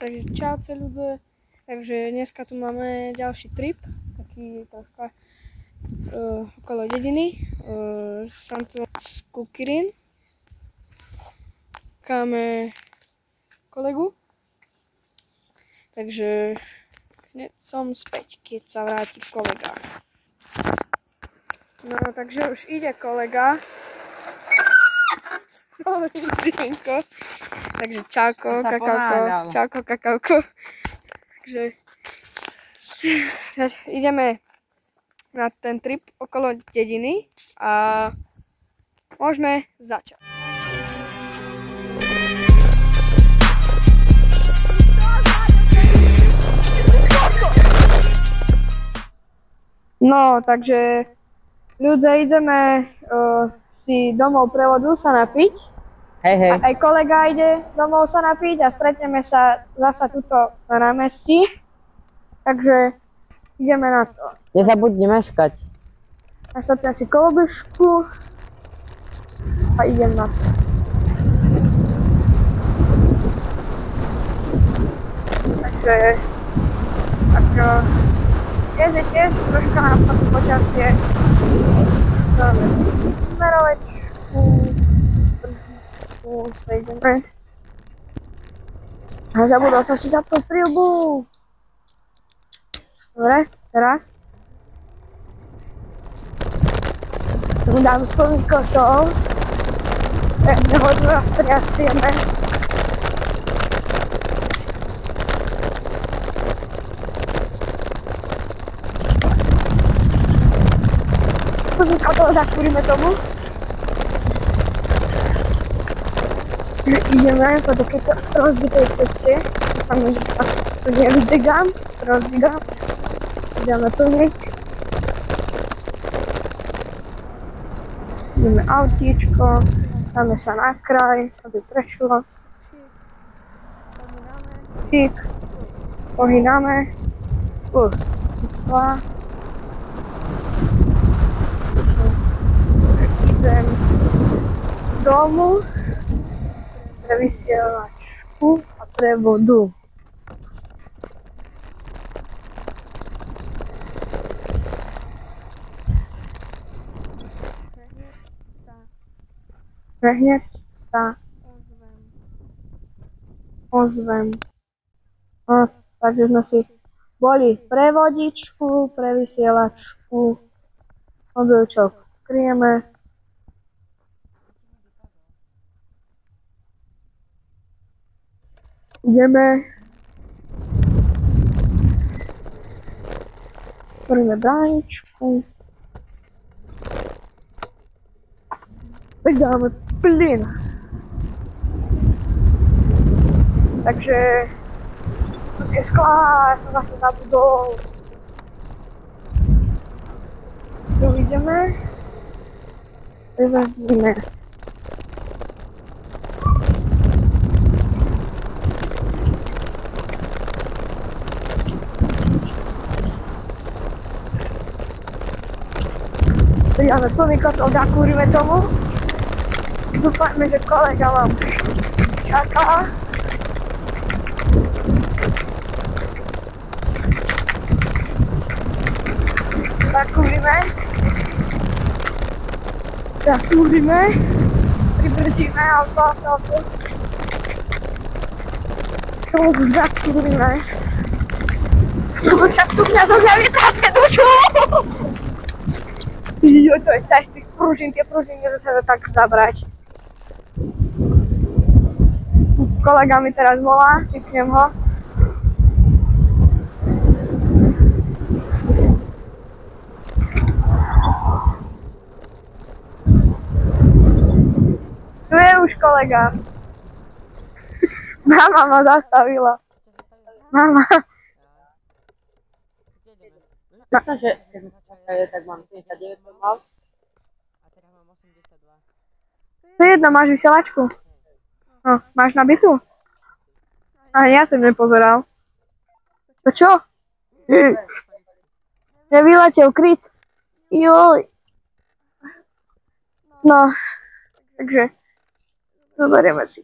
Takže čauce ľudia, takže dneska tu máme ďalší trip, taký troška okolo dediny, Santo Skukirin. Máme kolegu, takže hneď som späť, keď sa vráti kolega. No takže už ide kolega. Dobrý drinko. Takže čauko, kakauko, čauko, kakauko. Takže ideme na ten trip okolo dediny a môžeme začať. No, takže ľudia, ideme si domov pre vodu sa napiť. Hej, hej. Aj kolega ide domov sa napiť a stretneme sa zasa tuto na námestí. Takže ideme na to. Nezabudni meškať. Nastavte si kolobežku a idem na to. Takže dnes je tiež troška nápadné počasie. Dáme smerovečku, brzdičku, prejdeme. A zabudol som si zapnúť príľbu. Dobre, teraz. Tu dám plný kotol. Nehodno roztriasieme. Plný kotol zakúrime tomu. Ideme po takéto rozbitej ceste. Dúfam, že sa to nevydegám. Rozdygám. Ideme plniť. Ideme autíčko. Dáme sa na kraj, aby prešlo. Čík. Pohynáme. Idem domu. Pre vysielačku a pre vodu. Hneď sa ozvem. Takže sme si boli pre vodičku, pre vysielačku. Mobilčok skryjeme. Ideme. Otvoríme bráničku. Dáme plyn. Takže sú tie sklá, som zase zabudol. Tu ideme. Vyvezdíme. Dáme plný kotol, zakúrime tomu. Dúfajme, že kolega vám čaká. Zakúrime. Pribrdíme auto. To zakúrime. Však tu mňa zohľaví práce dušu. Jo, to je z tých pružín, tie pružiny sa tak zabrať. Kolega mi teraz volá, vypnem ho. Tu je už kolega. Mama ma zastavila. Mama. Myslím, že keď ma čakajú, tak mám 79 mal. A teraz mám 82. To je jedno, máš vysielačku? No, máš nabitú? A ja som nepozeral. To čo? Nevyletel kryt. Joj. No, takže zoberieme si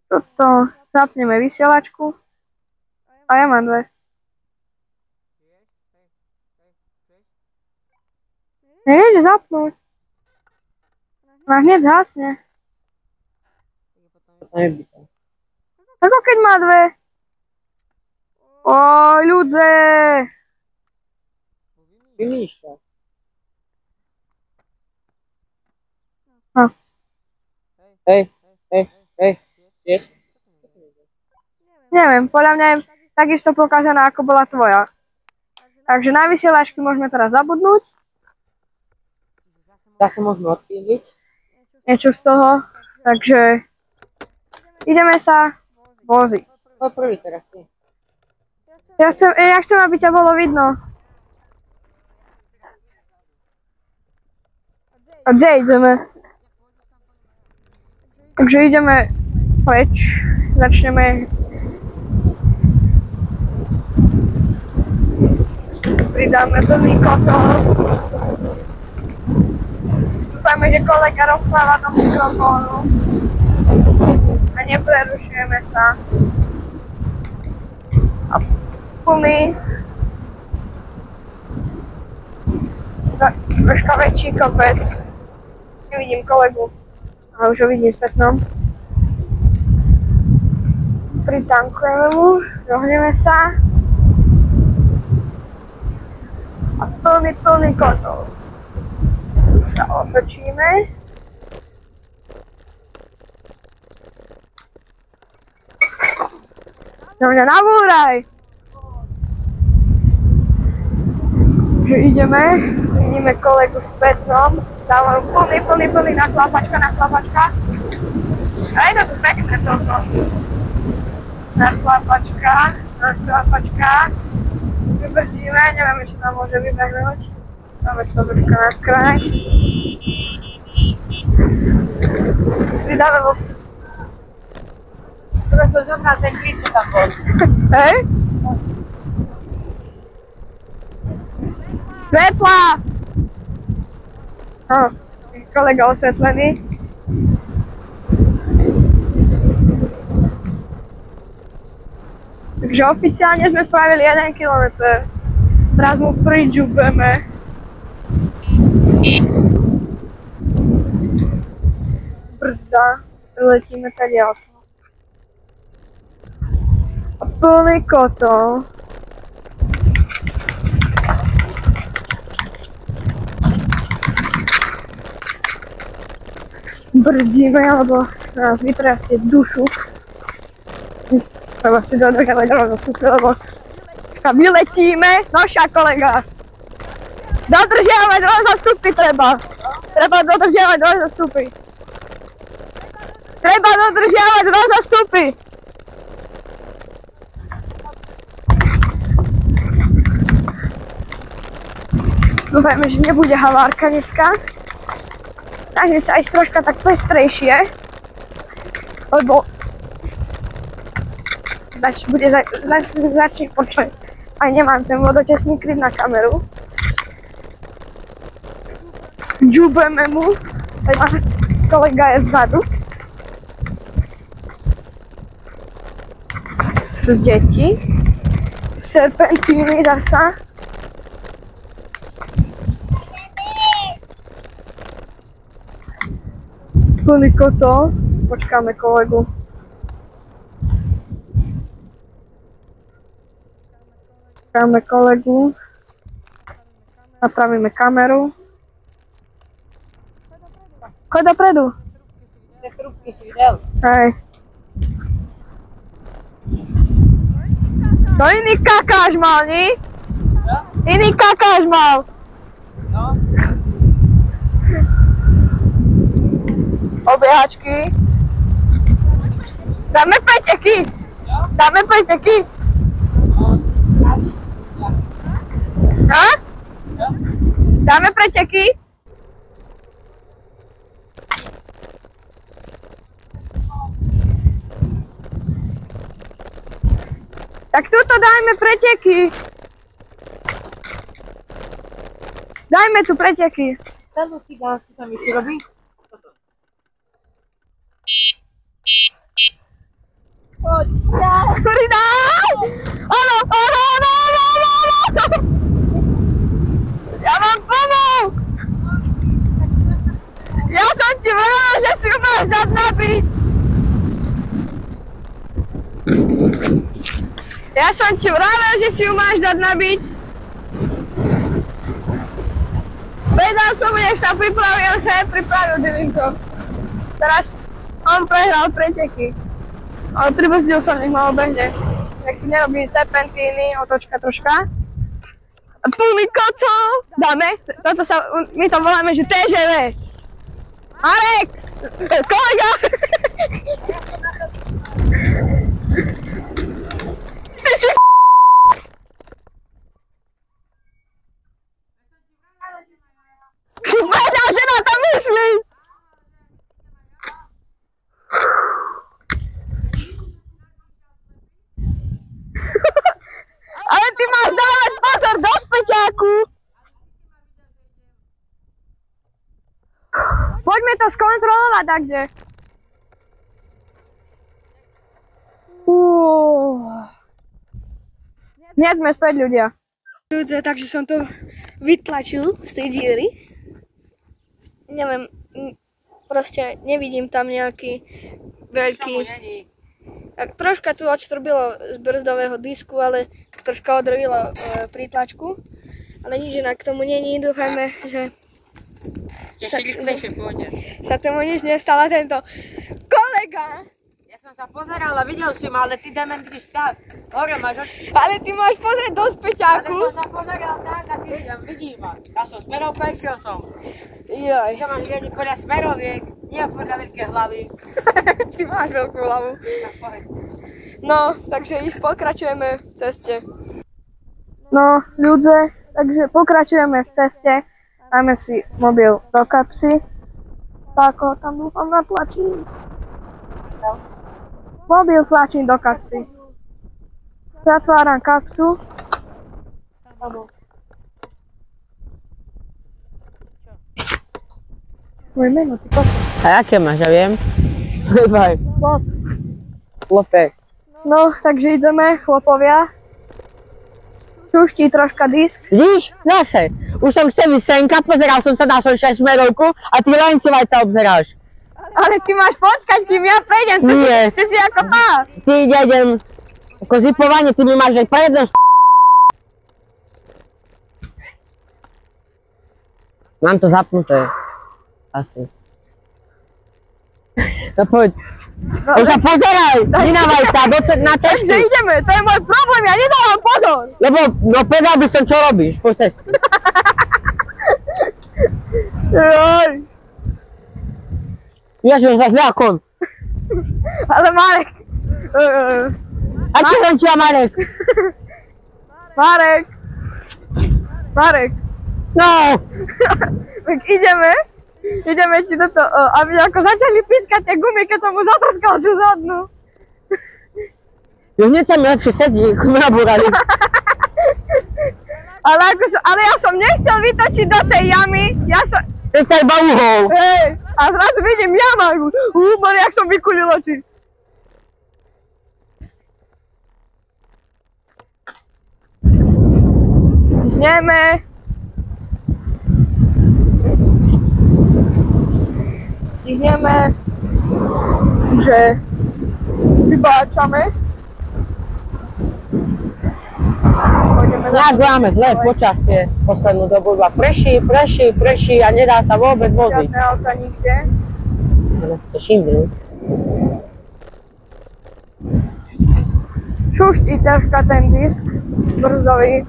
toto, zapneme vysielačku. A ja mám 2. Nejde zapnúť. A hneď zhasne. Ako keď má 2. Oj, ľudze! Vymýšľa. Hej. Neviem, podľa mňa je takisto pokazaná, ako bola tvoja. Takže na vysielačky môžeme teraz zabudnúť. Zase môžeme odpíliť. Niečo z toho. Takže ideme sa voziť. To prvý teraz. Ja chcem, aby ťa bolo vidno. A kde ideme? Takže ideme preč. Začneme. Pridáme plný kotol. Dúfajme, že kolega rozpráva do mikrofónu. A neprerušujeme sa. A plný. Troška väčší kopec. Nevidím kolegu. Ale už ho vidím spätnom. Pritankujeme mu. Dohneme sa. A plný kotol. Sa otočíme. No mňa nabúraj! Že vidíme kolegu spätnom. Dávam plný, naklapačka. A je to tu pekné toto. Naklapačka. Vybrzdíme, nevieme, či nám môže vybehnúť. Dáme si to troška na kraj. Pridáme vo... Treba to zobrať ten klip, čo tam bol. Hej? Svetla! Kolega osvetlený. Takže oficiálne sme spravili 1 kilometr. Teraz mu pridžubeme. Brzda. Letíme tady auto. A plný kotol. Brzdíme, alebo nás vytrastie dušu. Treba si dodržať rozostupy, lebo vyletíme. No však, kolega. Dodržiavať rozostupy treba. Treba dodržiavať rozostupy. Treba dodržiavať rozostupy. Dúfajme, že nebude havárka dneska. Takže sa aj troška tak pestrejšie. Lebo začne počuť. Aj nemám ten vodotesný kryt na kameru. Džubeme mu. Kolega je vzadu. Sú deti. Serpentíny zasa. Plný kotol. Počkáme kolegu. Počkáme kolegu. Napravíme kameru. Choď dopredu. Tie trubky si videl? Hej. To iný kakáš mal, ni? Čo? Iný kakáš mal. No. Obiehačky. Dáme preteky. Dáme preteky. Ha? Dáme preteky. Tak tuto dajme preteky. Dajme tu preteky. Ten ti dá, čo tam ešte robí? Poď. Ktorý daj! Áno, Ja som ti vravel, že si ju máš dať nabiť. Vedal som mu, nech sa pripravil, sa pripravil Dylinko. Teraz on prehral preteky. Ale pribrzdil som, nech ma obehne. Nech nerobí serpentíny, otočka troška. Plný kotol! Dáme, toto sa, my to voláme, že TŽV. Marek! Kolega! Ty si vedel, že na to myslíš! Ale ty máš dávať pozor do späťáku! Poďme to skontrolovať takže. Hneď sme späť ľudia. Takže som to vytlačil z tej diery. Neviem, proste nevidím tam nejaký veľký... Tak troška tu odštrbilo z brzdového disku, ale troška odrvilo prítlačku. Ale nič inak k tomu není, dúfajme, že sa tomu nič nestalo. Tento kolega. Ja som sa pozeral a videl si ma, ale ty dement ideš tak. Hore máš oči. Ale ty máš pozrieť do späťáku. Ale som sa pozeral tak a ty vidím ma. Ja som smerovka, išiel som. Joj. Ty sa máš riadiť podľa smeroviek, nie podľa veľké hlavy. Ty máš veľkú hlavu. No, takže pokračujeme v ceste. No, ľudze, takže pokračujeme v ceste. Dáme si mobil do kapsy. Tak ho tam dúfam natlačím. Mobil tlačím do kapsy. Zatváram kapsu. Moje meno, ty kokos. A aké máš, ja viem? Bye. Chlopek. No, takže ideme, chlopovia. Čuští troška disk. Vidíš? Zase. Už som chcel ísť senka, pozeral som sa na svoju smerovku a ty len civajca obzeráš. Ale ty máš počkať, kým ja prejdem. Nie. Ty si ako pás. Ty idem ako zipovanie, ty mi máš aj prednosť. Mám to zapnuté. Asi. No poď. No, už sa pozeraj, vynávaj sa na cestu. Takže ideme, to je môj problém, ja nedávam pozor. Lebo, no povedal by som, čo robíš po ceste. Joj. Ja som sa zľakol. Ale Marek. Aký som ťa, Marek? Marek. Marek. No. Tak ideme. Ideme ti toto, aby ako začali pískať tie gumy, keď som mu zatrskal tú zadnú. Jo, hneď sa mi lepšie sedí, ako sme nabúrali. Ale ja som nechcel vytočiť do tej jamy, ja som... Ty sa iba uhol. Hej, a zrazu vidím jama, jak som vykulil oči. Stihneme. Stihneme, že vybáčame. Nás máme zlé počasie poslednú dobu, iba prší a nedá sa vôbec voziť. Žiadne auta nikde. Ja si to všimnú. Šuští troška ten disk brzdový.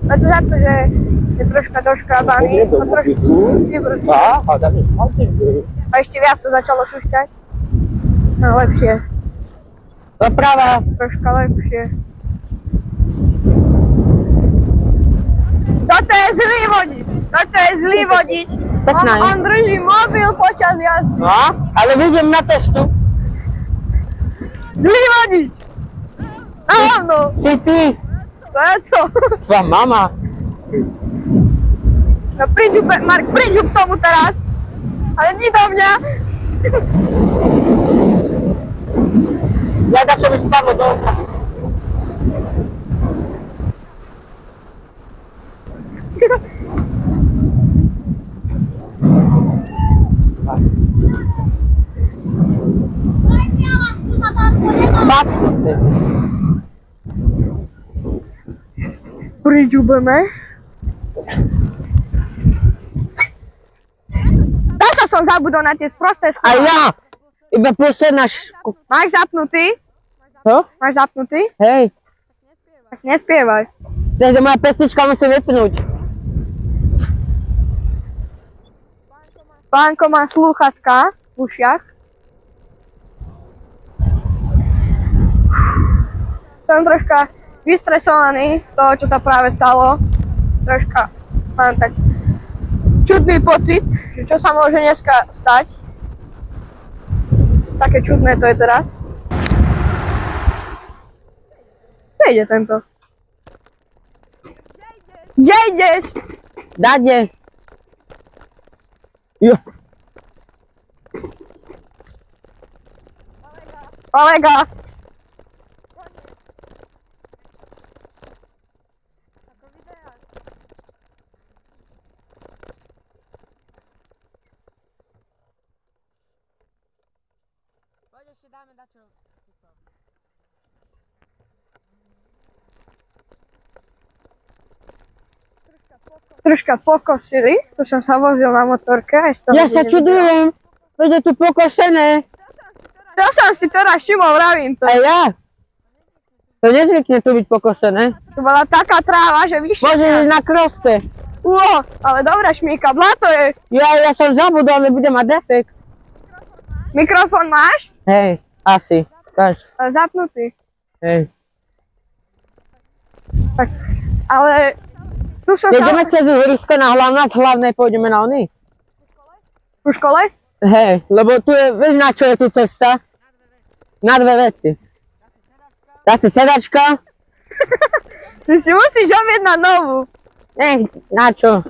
A to za to, že je troška doškrabaný. A ešte viac to začalo šušťať. No lepšie. Doprava. Troška lepšie. Toto je zlý vodič. Toto je zlý vodič. On drží mobil počas jazdy. No, ale vidím na cestu. Zlý vodič. Áno. Si ty. To je to. Tvoja mama. No príď, Mark, príď k tomu teraz. Ale nie do mňa. Ja dačo mi spadlo do oka. Patrz, ty. Priďubeme. Zasa som zabudol na tie sprosté A schválky. ja! Iba posledná Máš zapnutý? Čo? Máš zapnutý? Hej, Tak nespievaj. takže moja pesnička musí vypnúť. Pánko má slúchatka v ušiach. Som troška vystresovaný z toho, čo sa práve stalo. Troška mám tak čudný pocit, že čo sa môže dneska stať. Také čudné to je teraz. Kde ide tento? Kde ideš? Dade. Jo. Kolega. Troška pokosili, tu som sa vozil na motorke. Aj z toho Ja sa vidím. čudujem. Veď je tu pokosené. To som si teraz všimol, vravím to. A ja. To nezvykne tu byť pokosené. Tu bola taká tráva, že Môžeš vyššia. ísť na kroste. Ale dobrá šmíka, blato je. Ja som zabudol, ale budem mať defekt. Mikrofón máš? Hej, asi. Kaž. Zapnutý. Hej. Tak, ale tu som Ideme cez ihrisko na hlavná, z hlavnej pôjdeme na ony. v škole? Hej, lebo tu je, vieš na čo je tu cesta? Na dve veci. Dá si sedačka? Ty si musíš objednať novú. Na čo?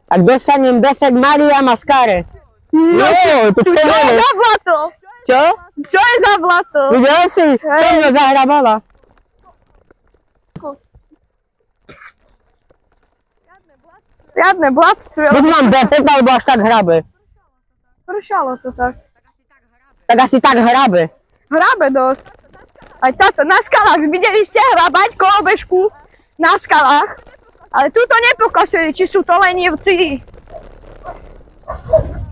Ak dostanem defekt Maria Mascare. Jo, to Čo je je. za blato? Čo? Čo je za blato? Videl si? Som mňa zahrabala. Žiadne blato. Buď mám defekt, alebo až tak hrabe. Pršalo to tak. Tak asi tak hrabe. Hrabe dosť. Aj táto na skalách. Videli ste hrabať kolobežku na skalách. Ale túto nepokosili, či sú to lenivci.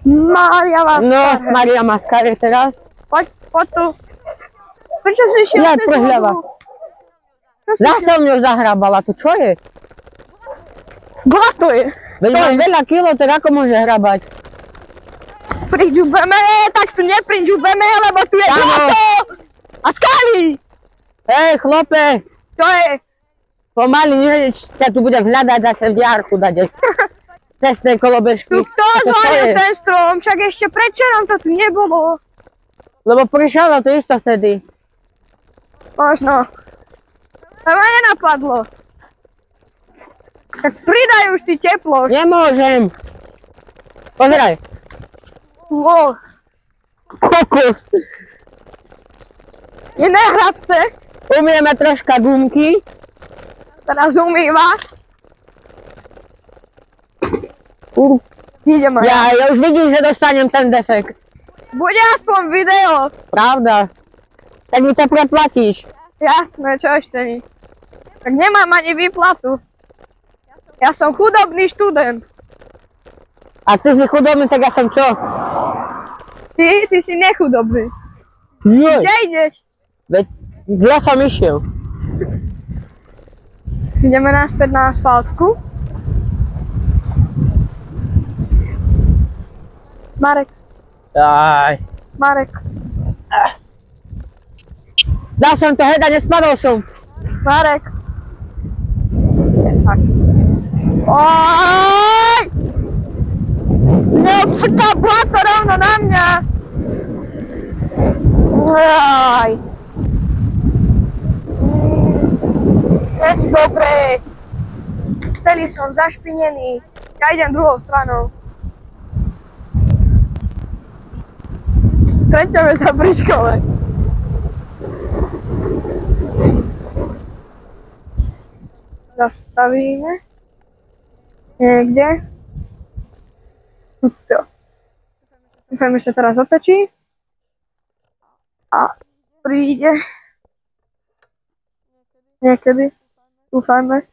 Mária vás. No, Maria Mascare teraz. Poď tu. Prečo si išiel Ja, cez prehľava. vodu? Čo si Zase išiel? mňa zahrabala, to čo je? Blato je. Veď To mám je. veľa kilo, tak ako môže hrabať? Priďubeme, tak tu nepriďubeme, lebo tu je Áno. blato. A skaly. Hej, chlope, Čo je? pomaly, ťa tu budem hľadať a sem v jarku dať. Cestné kolobežky. Tu kto A to čo zvaril je? ten strom? Však ešte predčerom to tu nebolo. Lebo prišlo to isto vtedy. Možno. To ma nenapadlo. Tak pridaj už ty teplo. Nemôžem. Pozeraj. Wow. Pokus. Iné hrabce. Umieme troška gumky. Teraz umýva. Ideme. Ja už vidím, že dostanem ten defekt. Bude aspoň video. Pravda. Tak mi to preplatíš. Jasné, čo ešte ni. Tak nemám ani výplatu. Ja som chudobný študent. A ty si chudobný, tak ja som čo? Ty si nechudobný. Joj. Kde ideš? Veď zle som išiel. Ideme naspäť na asfaltku. Marek, Aj. Marek, Dal som to heda, nespadol som. Marek. Tak. Oj! Neofrká blato rovno na mňa. Aj. Není dobré. Celý som zašpinený. Ja idem druhou stranou. Stretneme sa pri škole. Zastavíme. Niekde. Tuto. Dúfam, že sa teraz otočí. A príde. Niekedy. Dúfajme.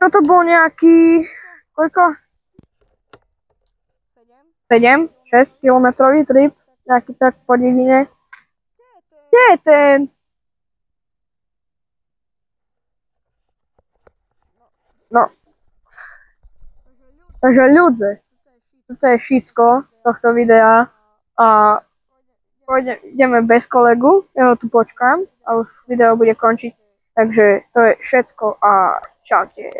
Toto bol nejaký... Koľko? 7, 6 kilometrový trip. Nejaký tak po dedine. Kde je ten? No. Takže ľudze. Toto je všetko z tohto videa. A ideme bez kolegu. Ja ho tu počkám. A už video bude končiť. Takže to je všetko a čaute.